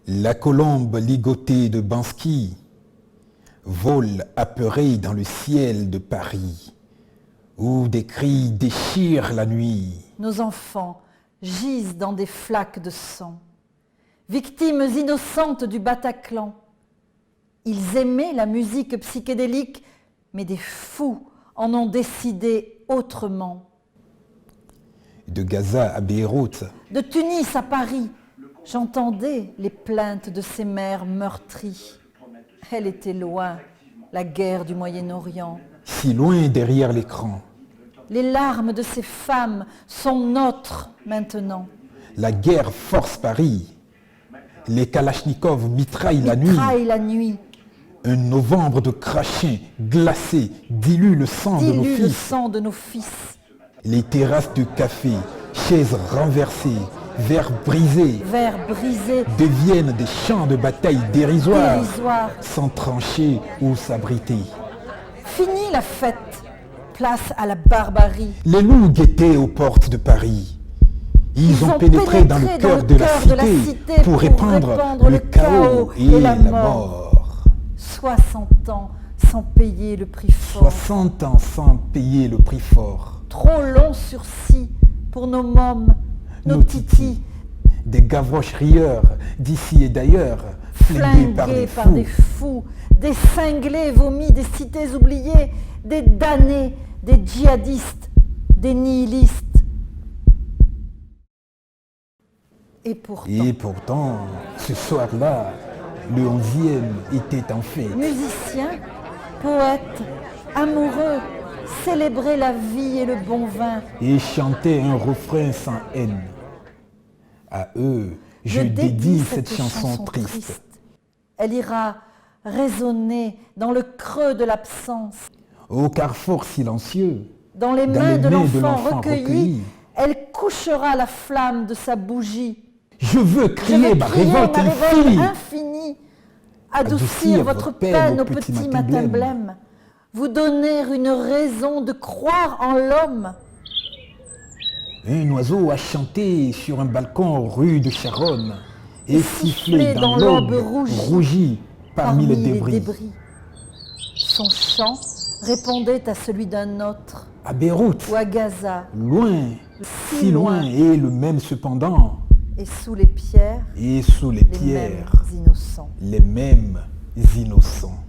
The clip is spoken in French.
La colombe ligotée de Bansky vole apeurée dans le ciel de Paris, où des cris déchirent la nuit. Nos enfants gisent dans des flaques de sang, victimes innocentes du Bataclan. Ils aimaient la musique psychédélique, mais des fous en ont décidé autrement. De Gaza à Beyrouth, De Tunis à Paris, j'entendais les plaintes de ces mères meurtries. Elle était loin, la guerre du Moyen-Orient. si loin derrière l'écran. Les larmes de ces femmes sont nôtres maintenant. La guerre force Paris. Les kalachnikovs mitraillent la nuit. Mitraille la nuit, Un novembre de crachins glacés dilue le sang de nos dilue le fils. sang de nos fils. Les terrasses de café, chaises renversées, verres brisés, Verres brisés, deviennent des champs de bataille dérisoires, dérisoires. sans trancher ou s'abriter. Fini la fête, place à la barbarie. Les loups guettaient aux portes de Paris. Ils ont pénétré dans le cœur de la cité pour répandre le chaos et la mort. 60 ans sans payer le prix fort. 60 ans sans payer le prix fort. Trop long sursis pour nos mômes, nos titis, Des gavroches rieurs d'ici et d'ailleurs, flingués flingués par des fous. fous, des cinglés vomis des cités oubliées, des damnés, des djihadistes, des nihilistes. Et pourtant, Ce soir-là, le 11e était en fête. musiciens, poètes, amoureux, célébraient la vie et le bon vin. Et chantait un refrain sans haine. À eux, je dédie cette chanson triste. Elle ira résonner dans le creux de l'absence. Au carrefour silencieux, Dans les dans mains les de mains de l'enfant l'enfant recueilli, recueilli, elle couchera la flamme de sa bougie. je veux Je crier vais ma crier révolte ma infinie. infinie, adoucir votre peine au petit matin blême, vous donner une raison de croire en l'homme. Un oiseau a chanté sur un balcon rue de Charonne et sifflé dans l'aube rougie parmi les débris. Son chant répondait à celui d'un autre, À Beyrouth, ou à Gaza, loin, si si loin, et le même cependant, et sous les pierres, et sous les les mêmes pierres, innocents. les mêmes innocents.